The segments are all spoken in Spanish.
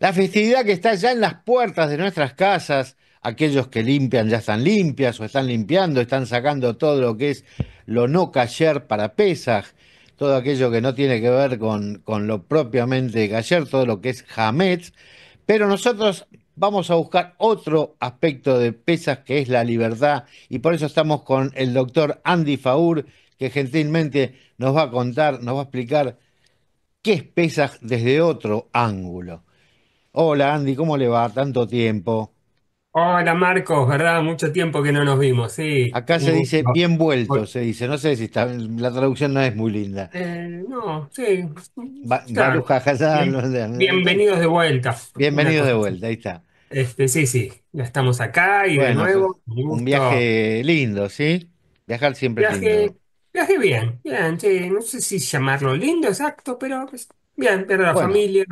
La festividad que está ya en las puertas de nuestras casas, aquellos que limpian ya están limpias o están limpiando, están sacando todo lo que es lo no kasher para Pesaj, todo aquello que no tiene que ver con lo propiamente kasher, todo lo que es hametz, pero nosotros vamos a buscar otro aspecto de Pesaj que es la libertad y por eso estamos con el doctor Andy Faur, que gentilmente nos va a contar, nos va a explicar qué es Pesaj desde otro ángulo. Hola Andy, ¿cómo le va? Tanto tiempo. Hola Marcos, ¿verdad? Mucho tiempo que no nos vimos, sí, Acá se un dice gusto. bien vuelto, Bueno, se dice. No sé si está, la traducción no es muy linda. no, sí, claro. Baruch Hassan, no sé. Bienvenidos de vuelta, una Bienvenidos de cosa así. vuelta, ahí está. Sí, sí, ya estamos acá y de Bueno, nuevo, un un gusto. viaje lindo, ¿sí? Viajar siempre es Viaje, lindo. viaje bien, bien, sí, no sé si llamarlo lindo, exacto, pero pues, bien, ver a la Bueno, familia,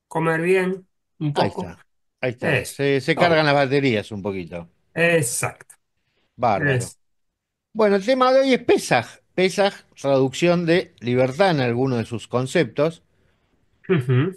comer bien, un ahí poco, está, ahí está. eso, Se todo cargan bien. las baterías un poquito. Exacto. Bárbaro. Bueno, el tema de hoy es Pesaj. Pesaj, traducción de libertad en alguno de sus conceptos. Ujú.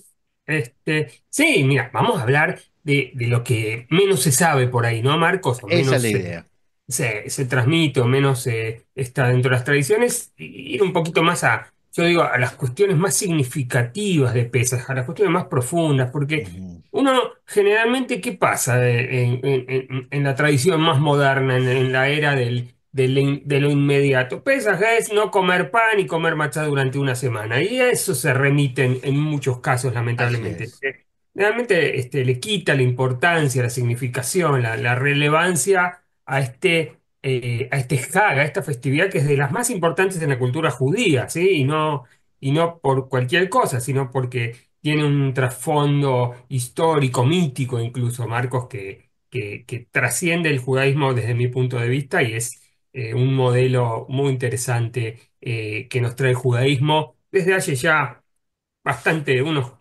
Sí, mira, vamos a hablar de lo que menos se sabe por ahí, ¿no, Marcos? O Esa es menos la idea. se transmite, o menos está dentro de las tradiciones, y ir un poquito más yo digo, a las cuestiones más significativas de Pesaj, a las cuestiones más profundas, porque Ujú. uno generalmente, ¿qué pasa en la tradición más moderna, en la era de lo inmediato? Pesaj es no comer pan y comer matzá durante una semana, y a eso se remiten en muchos casos, Así lamentablemente. es. Realmente le quita la importancia, la significación, la relevancia a este Hag, a esta festividad que es de las más importantes en la cultura judía, ¿sí? Y no por cualquier cosa, sino porque tiene un trasfondo histórico, mítico incluso, Marcos, que trasciende el judaísmo desde mi punto de vista y es un modelo muy interesante que nos trae el judaísmo desde hace ya unos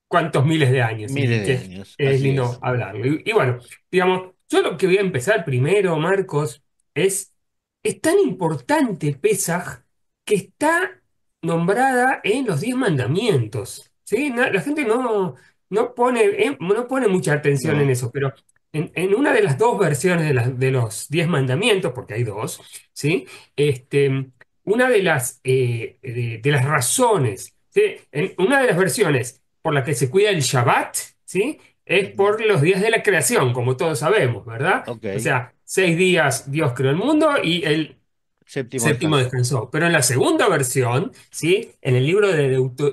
cuantos miles de años Miles y de que años, es así lindo es. hablarlo. Y bueno, digamos, yo lo que voy a empezar primero, Marcos, es tan importante Pesaj que está nombrada en los 10 mandamientos. ¿Sí? La gente no pone mucha atención en No, eso, pero en una de las dos versiones de los 10 mandamientos, porque hay dos, ¿sí? Una de las razones, ¿sí? En una de las versiones por la que se cuida el Shabbat, ¿sí? Es ujú, por los días de la creación, como todos sabemos, ¿verdad? O ok. sea, 6 días Dios creó el mundo y el Séptimo séptimo descanso. descansó. Pero en la segunda versión, ¿sí? En el libro de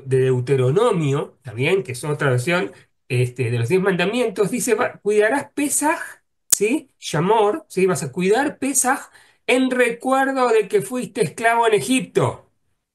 Deuteronomio, también, que es otra versión de los 10 mandamientos, dice, cuidarás Pesaj, ¿sí? Shamor, ¿sí? Vas a cuidar Pesaj en recuerdo de que fuiste esclavo en Egipto.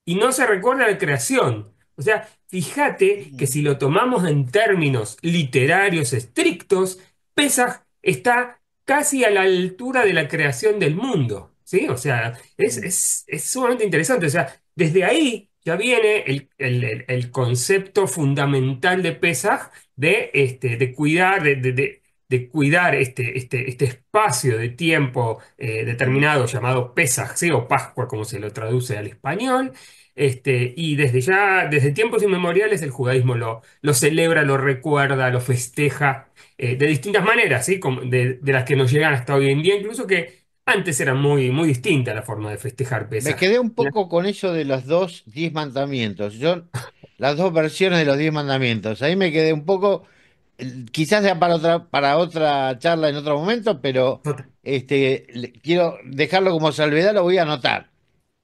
Y no se recuerda la creación. O sea, fíjate que Mm, si lo tomamos en términos literarios estrictos, Pesaj está casi a la altura de la creación del mundo, ¿sí? O sea, mm, es sumamente interesante. O sea, desde ahí ya viene el concepto fundamental de Pesaj de cuidar, de cuidar este espacio de tiempo mm. determinado llamado Pesaj, ¿sí? O Pascua, como se lo traduce al español. Y desde tiempos inmemoriales, el judaísmo lo celebra, lo recuerda, lo festeja de distintas maneras, ¿sí? Como de las que nos llegan hasta hoy en día, incluso que antes era muy, muy distinta la forma de festejar Me Pesaj. quedé un poco con eso de los dos 10 mandamientos. Las dos versiones de los 10 mandamientos. Ahí me quedé un poco, quizás sea para otra charla en otro momento, pero quiero dejarlo como salvedad, lo voy a anotar.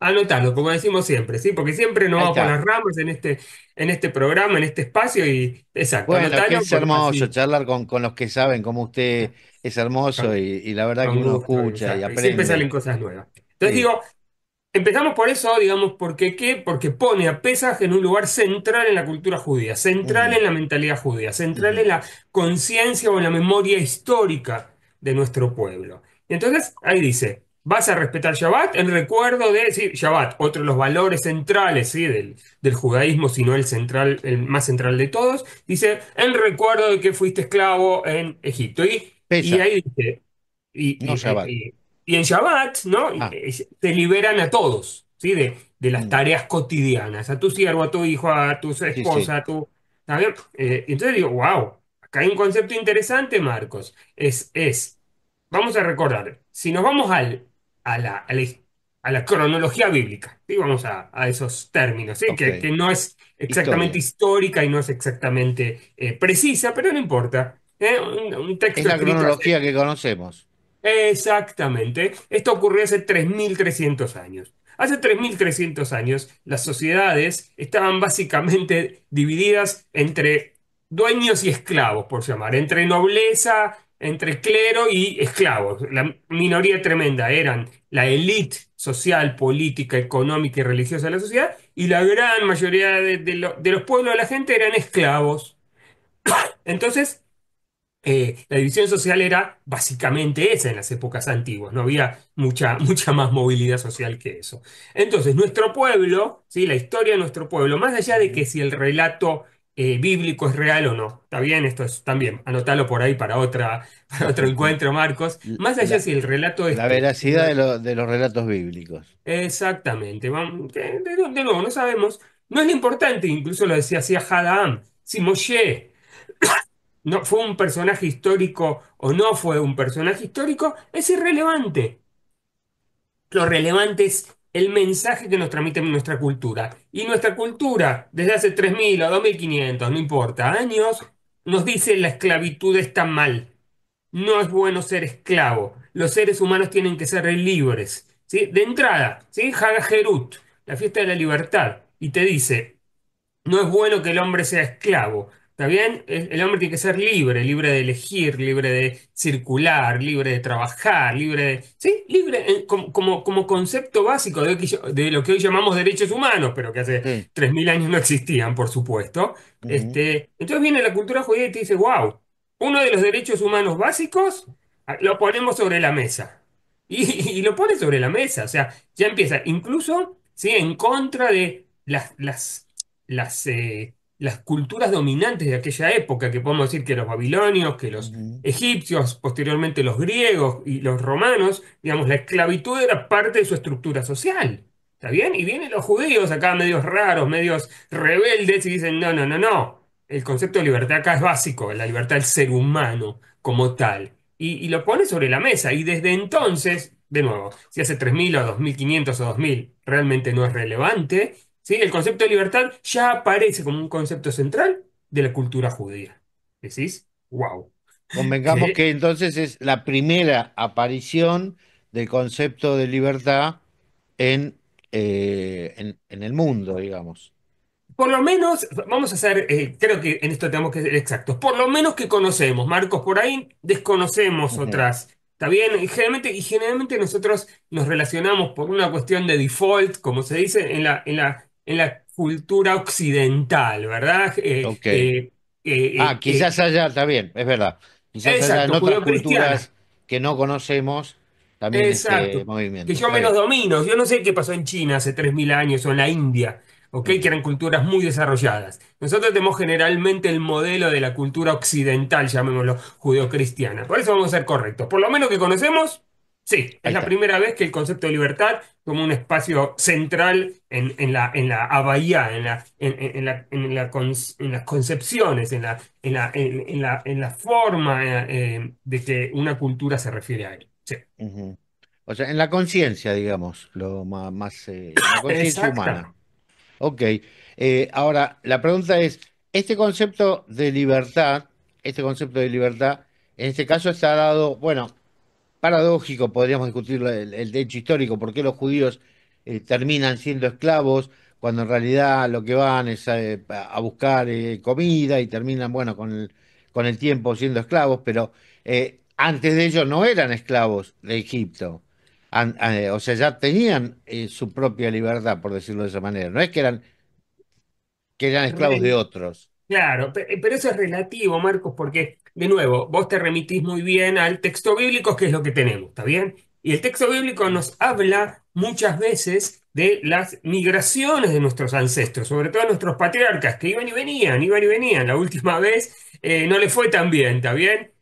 Anotalo, como decimos siempre, ¿sí? Porque siempre nos Ahí vamos por está. las ramas en este programa, en este espacio, y exacto, Bueno, que anotalo es porque hermoso así, charlar con los que saben como usted es hermoso con, y la verdad que con uno gusto, escucha y exacto. Y siempre aprende. salen cosas nuevas. Entonces Sí. digo, empezamos por eso, digamos, porque ¿qué? Porque pone a Pesaj en un lugar central en la cultura judía, central Ujú, en la mentalidad judía, central ujú. en la conciencia o en la memoria histórica de nuestro pueblo. Y entonces ahí dice, vas a respetar Shabbat en recuerdo de, sí, Shabbat, otro de los valores centrales, ¿sí? del judaísmo, sino el central, el más central de todos, dice, en recuerdo de que fuiste esclavo en Egipto. Y Pesa, ahí dice, no Shabbat. y en Shabbat, ¿no? Ah, Te liberan a todos, ¿sí? De las mm, tareas cotidianas, a tu siervo, a tu hijo, a tu sí, sí. esposa, a tu... ¿Está bien? Entonces digo, wow, acá hay un concepto interesante, Marcos. Vamos a recordar, si nos vamos a la cronología bíblica, ¿sí? Vamos a esos términos, ¿sí? Ok. Que no es exactamente Historia. histórica y no es exactamente precisa, pero no importa. Un Es texto la escrito cronología hace. que conocemos. Exactamente. Esto ocurrió hace 3.300 años. Hace 3.300 años, las sociedades estaban básicamente divididas entre dueños y esclavos, por llamar, entre nobleza, entre clero y esclavos. La minoría tremenda eran la élite social, política, económica y religiosa de la sociedad, y la gran mayoría de los pueblos de la gente eran esclavos. Entonces, la división social era básicamente esa en las épocas antiguas, no había mucha más movilidad social que eso. Entonces, nuestro pueblo, ¿sí? La historia de nuestro pueblo, más allá de que Ujú. si el relato bíblico es real o no, está bien, esto es también, anotalo por ahí para para otro encuentro, Marcos, más allá La, si el relato la este es veracidad de los relatos bíblicos. exactamente, de nuevo, no sabemos, no es lo importante, incluso lo decía así Hadam, si Moshe no fue un personaje histórico o no fue un personaje histórico, es irrelevante. Lo relevante es el mensaje que nos transmite nuestra cultura. Y nuestra cultura, desde hace 3.000 o 2.500 no importa, años, nos dice la esclavitud está mal. No es bueno ser esclavo. Los seres humanos tienen que ser libres. ¿Sí? De entrada, ¿sí? Hagajerut, la fiesta de la libertad. Y te dice, no es bueno que el hombre sea esclavo. ¿Está bien? El hombre tiene que ser libre, libre de elegir, libre de circular, libre de trabajar, libre de. Sí, libre como concepto básico de lo que hoy llamamos derechos humanos, pero que hace Sí. 3.000 años no existían, por supuesto. Ujú, Entonces viene la cultura judía y te dice: wow, uno de los derechos humanos básicos lo ponemos sobre la mesa. Y lo pone sobre la mesa. O sea, ya empieza, incluso, ¿sí? En contra de las culturas dominantes de aquella época, que podemos decir que los babilonios, que los ujú, egipcios, posteriormente los griegos y los romanos, digamos, la esclavitud era parte de su estructura social. ¿Está bien? Y vienen los judíos acá medios raros, medios rebeldes y dicen, no, no, no, no. El concepto de libertad acá es básico, la libertad del ser humano como tal. Y lo pone sobre la mesa. Y desde entonces, de nuevo, si hace 3.000 o 2.500 o 2.000 realmente no es relevante, ¿sí? El concepto de libertad ya aparece como un concepto central de la cultura judía. Decís, wow. convengamos Que que entonces es la primera aparición del concepto de libertad en el mundo, digamos. por lo menos, vamos a hacer, creo que en esto tenemos que ser exactos, por lo menos que conocemos, Marcos, por ahí desconocemos Ujú. otras. ¿Está bien? Y generalmente nosotros nos relacionamos por una cuestión de default, como se dice, en la cultura occidental, ¿verdad? Ok. Eh, Quizás haya, está bien, es verdad. Quizás haya en exacto, otras judeocristiana. culturas que no conocemos también ese Exacto, que movimiento. yo Está menos bien, domino. Yo no sé qué pasó en China hace 3.000 años o en la India, ¿ok? Que ujú, eran culturas muy desarrolladas. Nosotros tenemos generalmente el modelo de la cultura occidental, llamémoslo judeocristiana. Por eso vamos a ser correctos. Por lo menos que conocemos, sí, ahí es la está. primera vez que el concepto de libertad toma un espacio central en la abayá, en las concepciones, en la forma de que una cultura se refiere a él. Sí. Ujú. O sea, en la conciencia, digamos, en la conciencia humana. Exactamente. Ok. Ahora, la pregunta es, este concepto de libertad, en este caso está dado, bueno, paradójico, podríamos discutir el hecho histórico, por qué los judíos terminan siendo esclavos cuando en realidad lo que van es a buscar comida y terminan, bueno, con el tiempo siendo esclavos, pero antes de ellos no eran esclavos de Egipto. O sea, ya tenían su propia libertad, por decirlo de esa manera. No es que eran esclavos de Re- otros. Claro, pero eso es relativo, Marcos, porque, de nuevo, vos te remitís muy bien al texto bíblico, que es lo que tenemos, ¿está bien? Y el texto bíblico nos habla muchas veces de las migraciones de nuestros ancestros, sobre todo nuestros patriarcas, que iban y venían, iban y venían. La última vez no le fue tan bien, ¿está bien?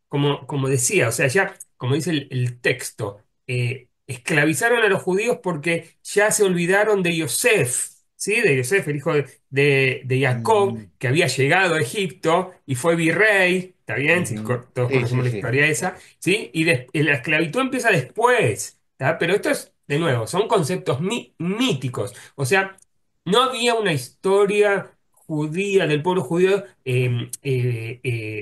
Como decía, o sea, ya, como dice el texto, esclavizaron a los judíos porque ya se olvidaron de Yosef. ¿sí? De Yosef, el hijo de Jacob, Mm, que había llegado a Egipto y fue virrey, ¿está bien? Si ujú. todos Sí, sí, conocemos la sí. historia esa, ¿sí? Y la esclavitud empieza después, ¿está? Pero esto es, de nuevo, son conceptos míticos. O sea, no había una historia judía, del pueblo judío,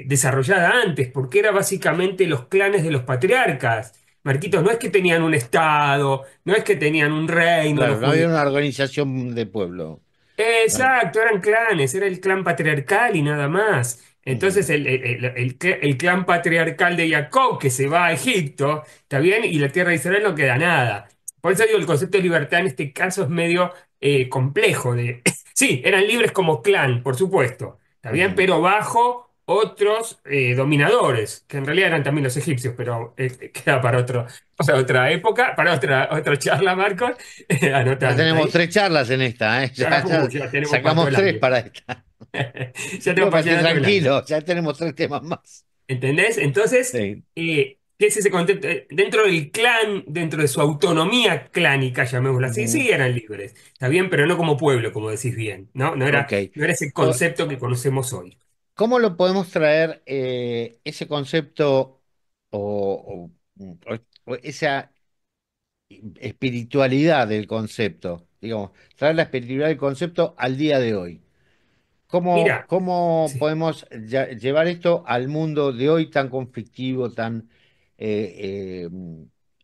desarrollada antes, porque era básicamente los clanes de los patriarcas. Marquitos, no es que tenían un estado, no es que tenían un reino los Claro, no había judíos. una organización de pueblo. Claro. Exacto, eran clanes, era el clan patriarcal y nada más. Ujú, Entonces el clan patriarcal de Jacob que se va a Egipto, ¿está bien? Y la tierra de Israel no queda nada. Por eso digo, el concepto de libertad en este caso es medio complejo. Sí, eran libres como clan, por supuesto, ¿está bien? ujú. Pero bajo otros dominadores, que en realidad eran también los egipcios, pero queda para otra época, para otra charla, Marcos. Ya Anotalo, ¿está tenemos ahí? 3 charlas en esta, ¿eh? Ya Ya tenemos para todo sacamos el tres año. para esta. Ya tenemos para Quédate llenar todo el año. tranquilo, ya tenemos 3 temas más. ¿Entendés? Entonces, Sí. ¿qué es ese concepto? Dentro del clan, dentro de su autonomía clánica, llamémoslo así, Ujú. sí eran libres. Está bien, pero no como pueblo, como decís bien. ¿No? Ok. No era ese O- concepto que conocemos hoy. ¿Cómo lo podemos traer ese concepto o esa espiritualidad del concepto? Digamos, traer la espiritualidad del concepto al día de hoy. Mira, ¿Cómo sí, podemos llevar esto al mundo de hoy tan conflictivo, tan eh, eh,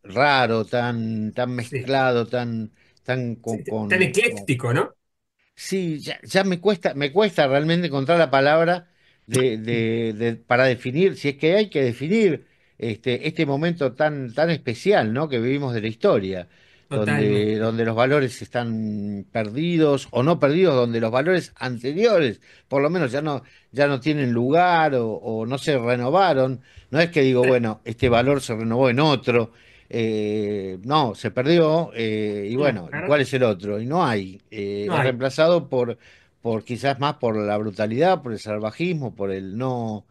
raro, tan sí, mezclado, tan sí, tan ecléctico, ¿no? Sí, ya me cuesta realmente encontrar la palabra para definir, si es que hay que definir este momento tan especial, ¿no? Que vivimos de la historia, Totalmente. donde los valores están perdidos o no perdidos, donde los valores anteriores, por lo menos ya no tienen lugar o no se renovaron. No es que digo, bueno, este valor se renovó en otro. No, se perdió, y No, bueno, ¿y claro, cuál es el otro? Y no hay. no Es hay. reemplazado por quizás más por la brutalidad, por el salvajismo, por el no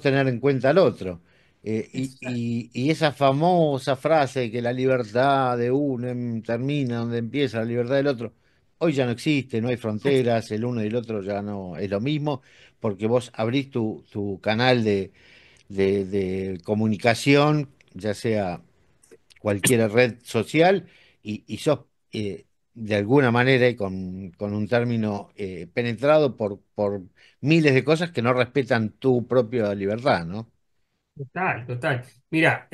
tener en cuenta al otro. Y esa famosa frase de que la libertad de uno termina donde empieza la libertad del otro, hoy ya no existe, no hay fronteras, el uno y el otro ya no es lo mismo, porque vos abrís tu canal de comunicación, ya sea cualquier red social, y sos de alguna manera y con un término penetrado por miles de cosas que no respetan tu propia libertad, ¿no? Total, total. Mira,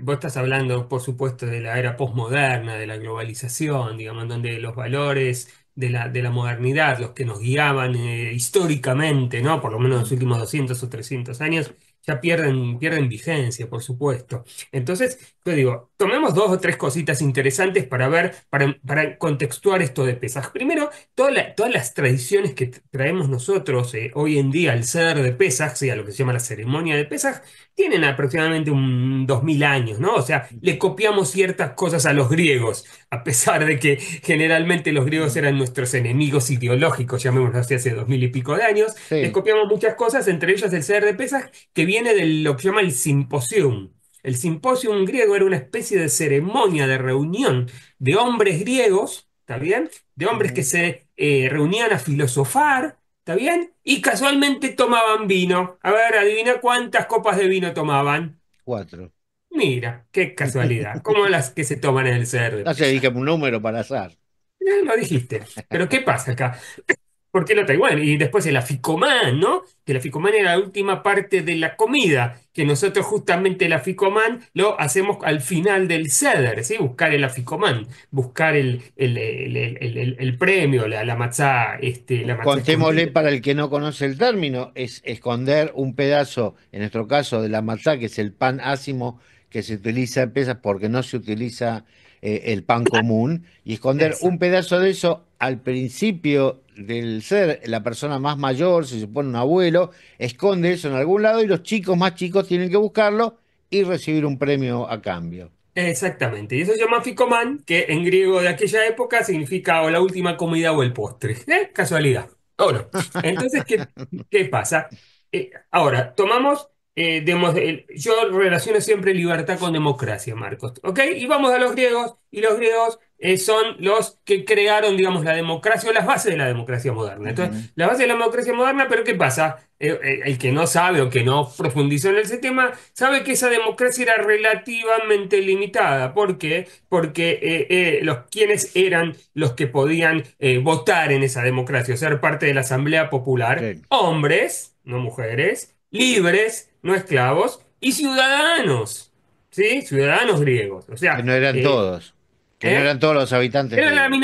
vos estás hablando, por supuesto, de la era posmoderna, de la globalización, digamos, donde los valores de la modernidad, los que nos guiaban históricamente, ¿no? Por lo menos en los Ujú. últimos 200 o 300 años, ya pierden vigencia, por supuesto. Entonces, te digo, tomemos dos o tres cositas interesantes para ver, para contextuar esto de Pesaj. Primero, todas las tradiciones que traemos nosotros hoy en día al ser de Pesaj, sea lo que se llama la ceremonia de Pesaj, tienen aproximadamente un 2000 años, ¿no? O sea, le copiamos ciertas cosas a los griegos, a pesar de que generalmente los griegos eran nuestros enemigos ideológicos, llamémoslo así, hace 2000 y pico de años. Les Sí. copiamos muchas cosas, entre ellas el Seder de Pesaj, que viene de lo que se llama el simposium. El simposium griego era una especie de ceremonia de reunión de hombres griegos, ¿está bien? De hombres que Ujú. se reunían a filosofar. ¿Está bien? Y casualmente tomaban vino. A ver, adivina cuántas copas de vino tomaban. 4. Mira, qué casualidad. Como las que se toman en el CR de No sé, dije Pesa. un número para azar. Lo dijiste. Pero ¿qué pasa acá? ¿Por qué no Taiwán? Y después el aficomán, ¿no? Que el aficomán era la última parte de la comida, que nosotros justamente el aficomán lo hacemos al final del ceder, ¿sí? Buscar el aficomán, buscar el premio, la matzá, la matzá Contémosle escondida. para el que no conoce el término, es esconder un pedazo, en nuestro caso de la matzá, que es el pan ácimo que se utiliza en pesas porque no se utiliza el pan común, y esconder un Exacto. pedazo de eso al principio del ser, la persona más mayor, si se supone un abuelo, esconde eso en algún lado y los chicos más chicos tienen que buscarlo y recibir un premio a cambio. Exactamente. Y eso se llama ficomán, que en griego de aquella época significa o la última comida o el postre. Casualidad. ¿O no? Entonces, ¿qué pasa? Ahora, tomamos, yo relaciono siempre libertad con democracia, Marcos. ¿Ok? Y vamos a los griegos, y los griegos son los que crearon, digamos, la democracia o las bases de la democracia moderna. Ujú. Entonces, la base de la democracia moderna, pero ¿qué pasa? El que no sabe o que no profundizó en ese tema, sabe que esa democracia era relativamente limitada. ¿Por qué? Porque quienes eran los que podían votar en esa democracia, o ser parte de la Asamblea Popular, Sí, hombres, no mujeres, libres, no esclavos, y ciudadanos, ¿sí? Ciudadanos griegos. O que sea, no eran todos, que no ¿eh? eran todos los habitantes griegos.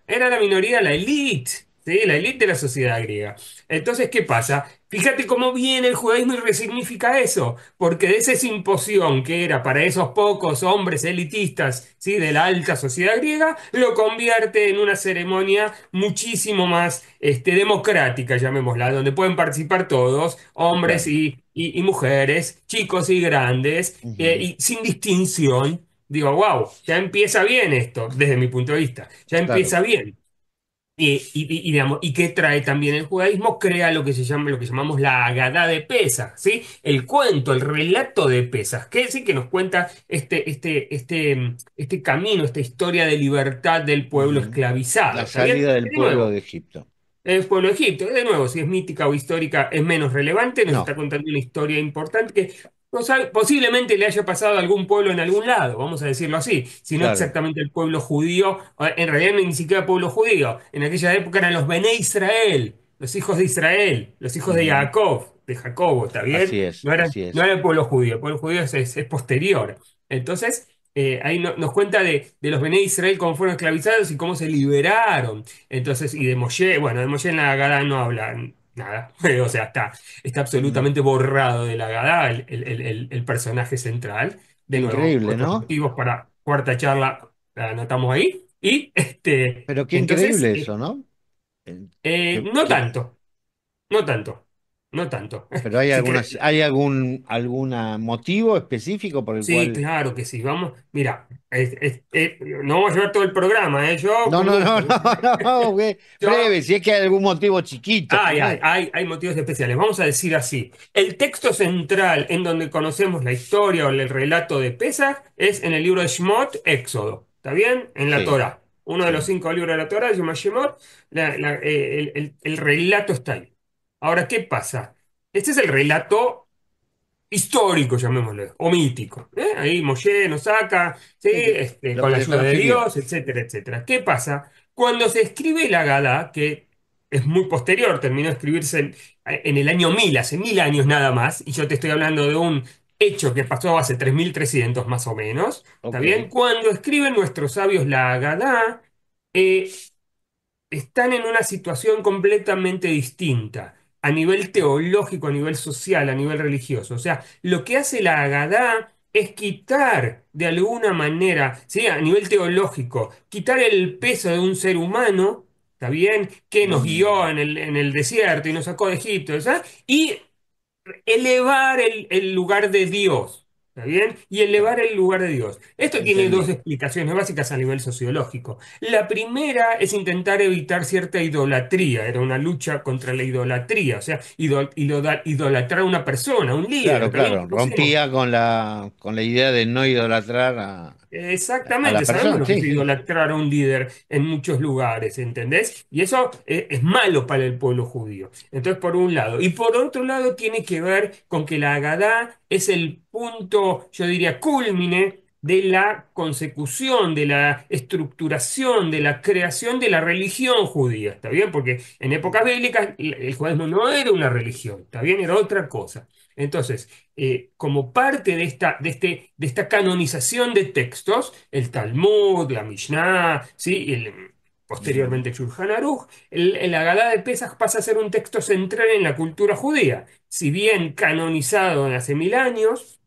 Era la minoría, la élite, ¿sí? La élite de la sociedad griega. Entonces, ¿qué pasa? Fíjate cómo viene el judaísmo y resignifica eso, porque de esa imposición que era para esos pocos hombres elitistas, ¿sí? De la alta sociedad griega, lo convierte en una ceremonia muchísimo más democrática, llamémosla, donde pueden participar todos, hombres Claro. y mujeres, chicos y grandes, Ujú. y sin distinción. Digo, wow, ya empieza bien esto, desde mi punto de vista, ya Claro. empieza bien. Digamos, ¿y qué trae también el judaísmo? Crea lo que se llama, lo que llamamos la Agadá de Pesaj, ¿sí? El cuento, el relato de Pesaj, que sí que nos cuenta este camino, esta historia de libertad del pueblo Ujú. La esclavizado, ¿está bien? salida del De pueblo nuevo, de Egipto. el pueblo de Egipto, de nuevo, si es mítica o histórica, es menos relevante, nos No, está contando una historia importante que posiblemente le haya pasado a algún pueblo en algún lado, vamos a decirlo así, si no claro. exactamente el pueblo judío, en realidad ni siquiera pueblo judío, en aquella época eran los Bené Israel, los hijos de Israel, los hijos de Ujú. Jacob, de Jacobo, ¿está bien? Así es, No eran, así no es. era el pueblo judío es posterior. Entonces, ahí nos cuenta de los Bené Israel cómo fueron esclavizados y cómo se liberaron. Entonces, y de Moshe, bueno, de Moshe en la Haggadah no habla nada, o sea, está Mm. absolutamente borrado de la Haggadah el personaje central. De nuevo, Increíble, otros ¿no? motivos para cuarta charla, la anotamos ahí. Y Pero qué entonces, increíble eso, ¿no? Eh, que, no que- tanto, no tanto, no tanto. pero Si querés, hay algún motivo específico por el sí, cual. claro que sí. Vamos, mira, no vamos a llevar todo el programa, yo No, con no, no, gusto. no, no, Yo breve, si es que hay algún motivo chiquito, ¿no? Hay motivos especiales. Vamos a decir así. El texto central en donde conocemos la historia o el relato de Pesach es en el libro de Shemot, Éxodo. ¿Está bien? En la Sí, Torá. Uno de los sí. 5 libros de la Torá se llama Shemot. El relato está ahí. Ahora, ¿qué pasa? Este es el relato histórico, llamémoslo, o mítico. ¿Eh? Ahí Moshe nos saca, ¿sí? Sí, lo Con que la se ayuda de transfirió. Dios, etcétera, etcétera. ¿Qué pasa? Cuando se escribe la Gada, que es muy posterior, terminó de escribirse en el año 1000, hace 1000 años nada más, y yo te estoy hablando de un hecho que pasó hace 3300 más o menos, ¿está Ok. bien? Cuando escriben nuestros sabios la Gada, están en una situación completamente distinta, a nivel teológico, a nivel social, a nivel religioso. O sea, lo que hace la Agadá es quitar de alguna manera, ¿sí? A nivel teológico, quitar el peso de un ser humano, ¿está bien? Que nos guió Mm, en el desierto y nos sacó de Egipto, ¿sabes? Y elevar el lugar de Dios, ¿está bien? Y elevar claro, el lugar de Dios. Esto tiene dos entendí. explicaciones básicas a nivel sociológico. La primera es intentar evitar cierta idolatría, era una lucha contra la idolatría, o sea, idolatrar a una persona, un líder, Claro, ¿está bien? claro. Conocemos. Rompía con la idea de no idolatrar a la Exactamente, sabemos persona. lo que es Sí, sí, sí. idolatrar a un líder en muchos lugares, ¿entendés? Y eso es malo para el pueblo judío. Entonces, por un lado. Y por otro lado, tiene que ver con que la Agadá es el punto, yo diría, cúlmine de la consecución, de la estructuración, de la creación de la religión judía, ¿está bien? Porque en épocas bíblicas el judaísmo no era una religión, ¿está bien? Era otra cosa. Entonces, como parte de esta canonización de textos, el Talmud, la Mishnah, ¿sí? Ujú. Posteriormente el Shulchan Aruch, el Agadá de Pesaj pasa a ser un texto central en la cultura judía. Si bien canonizado hace 1000 años,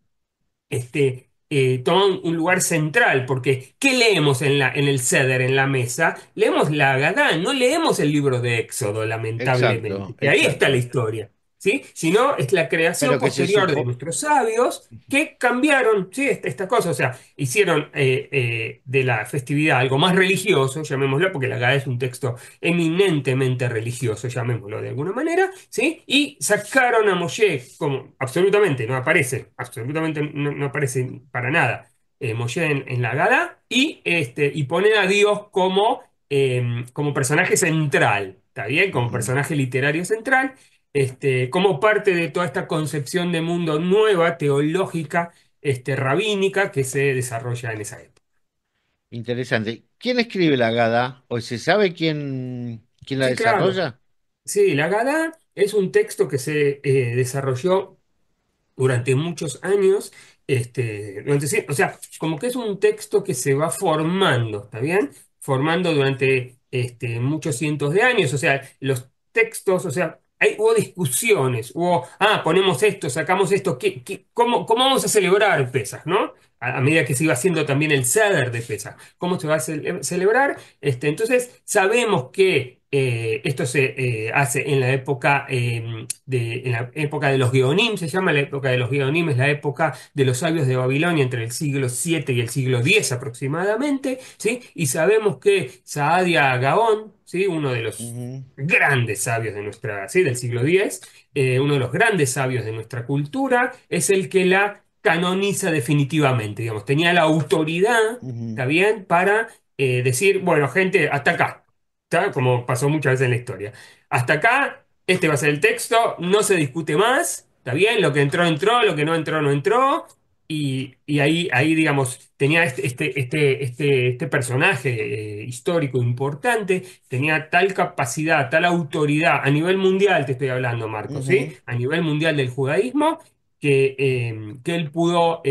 toma un lugar central, porque ¿qué leemos en el Seder, en la mesa? Leemos la Agadá, no leemos el libro de Éxodo, lamentablemente, Exacto, que ahí está la exacto. historia, ¿sí? Sino es la creación Pero que se posterior de supo. nuestros sabios que cambiaron, ¿sí? Esta cosa, o sea, hicieron de la festividad algo más religioso, llamémoslo, porque la Agadá es un texto eminentemente religioso, llamémoslo de alguna manera, ¿sí? Y sacaron a Moshe como absolutamente no aparece, absolutamente no aparece para nada. Moshe en la Haggadah y pone a Dios como personaje central, ¿está bien? Como Ujú. personaje literario central, como parte de toda esta concepción de mundo nueva, teológica, rabínica que se desarrolla en esa época. Interesante. ¿Quién escribe la Gada? ¿O se sabe quién la Sí, claro. desarrolla? Sí, la Haggadah es un texto que se desarrolló durante muchos años, o sea, como que es un texto que se va formando, ¿está bien? Formando durante muchos cientos de años, o sea, los textos, o sea, hubo discusiones, ponemos esto, sacamos esto, cómo vamos a celebrar Pesaj, ¿no? A medida que se iba haciendo también el Seder de Pesaj, ¿cómo se va a celebrar? Entonces, sabemos que esto se hace en la época en la época de los Geonim, se llama la época de los Geonim, es la época de los sabios de Babilonia entre el siglo VII y el siglo X aproximadamente, ¿sí? Y sabemos que Saadia Gaón, ¿sí? Uno de los Ujú, grandes sabios de nuestra, ¿sí? Del siglo X, uno de los grandes sabios de nuestra cultura, es el que la canoniza definitivamente, digamos, tenía la autoridad, ujú, ¿está bien?, para decir, bueno, gente, hasta acá. ¿Está? Como pasó muchas veces en la historia. Hasta acá, este va a ser el texto, no se discute más, ¿está bien? Lo que entró, entró, lo que no entró, no entró. Y ahí, digamos, tenía este personaje histórico importante, tenía tal capacidad, tal autoridad, a nivel mundial te estoy hablando, Marcos, ¿sí? ujú. A nivel mundial del judaísmo, que él pudo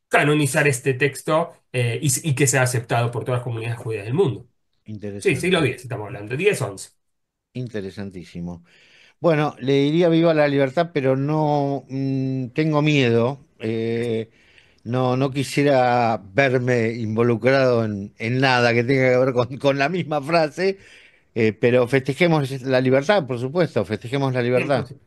canonizar este texto y que sea aceptado por todas las comunidades judías del mundo. Sí, siglo Interesante, X estamos hablando, 10-11. interesantísimo. Bueno, le diría viva la libertad, pero no tengo miedo. No quisiera verme involucrado en nada que tenga que ver con la misma frase, pero festejemos la libertad, por supuesto, festejemos la libertad. 100%.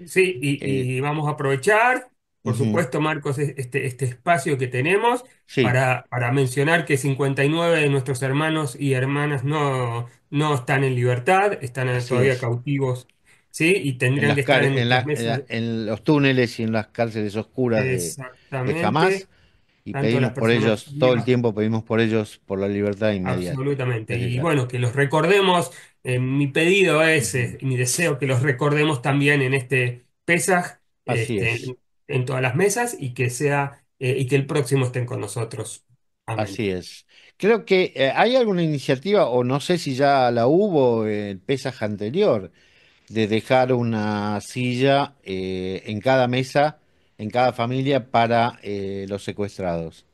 Sí, Eh, y vamos a aprovechar, por ujú, supuesto, Marcos, este espacio que tenemos sí, para mencionar que 59 de nuestros hermanos y hermanas no están en libertad, están así todavía es. cautivos, ¿sí? Y En tendrían las que estar car- en nuestras mesas en los túneles y en las cárceles oscuras de Hamas, exactamente, y tanto las pedimos por personas ellos, todo el vivas. tiempo pedimos por ellos, por la libertad inmediata, Absolutamente. desde Y ya. bueno, que los recordemos, mi pedido es, Ujú. mi deseo que los recordemos también en este Pesaj, Así es, en todas las mesas y y que el próximo estén con nosotros. Amén. así es. Creo que hay alguna iniciativa, o no sé si ya la hubo el pesaje anterior, de dejar una silla en cada mesa, en cada familia para los secuestrados.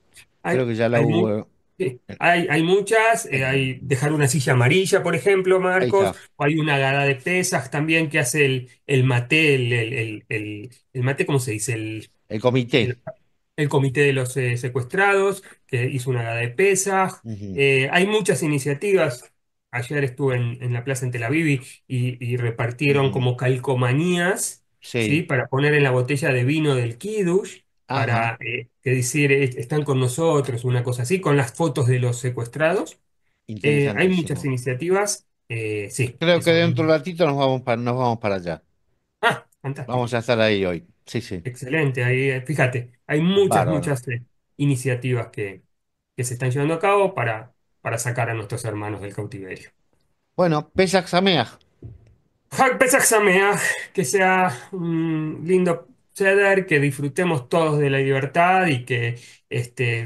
Hay, Creo que ya la hay, mu- hubo. sí, hay muchas, hay dejar una silla amarilla, por ejemplo, Ahí Marcos, está, o hay una gala de pesas también que hace el maté, el maté, ¿cómo se dice? el comité. El Comité de los Secuestrados, que hizo una gala de Pesaj. Ujú, Hay muchas iniciativas. Ayer estuve en la plaza en Tel Aviv y repartieron ujú. como calcomanías, ¿sí? Sí, Para poner en la botella de vino del Kiddush, ajá, para que decir, están con nosotros, una cosa así, con las fotos de los secuestrados. Hay muchas interesantísimo. iniciativas, sí, Creo que que dentro de un son... ratito nos vamos para allá. Ah, Vamos fantástico. a estar ahí hoy. Sí, sí. Excelente, ahí, fíjate, hay muchas, Bárbaro. muchas iniciativas que se están llevando a cabo para sacar a nuestros hermanos del cautiverio. Bueno, Pesach Sameach. Hak Pesach Sameach, que sea un lindo ceder, que disfrutemos todos de la libertad y que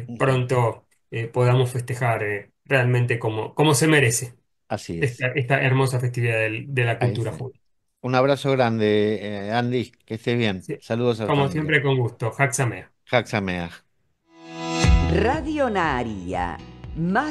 Ujú. pronto podamos festejar realmente como se merece Así es. esta hermosa festividad de la Ahí cultura está. judía. Un abrazo grande, Andy. Que estés bien. Sí, Saludos a la como familia. siempre, con gusto. Hak Sameach. Chag Sameach. Radio Naria, más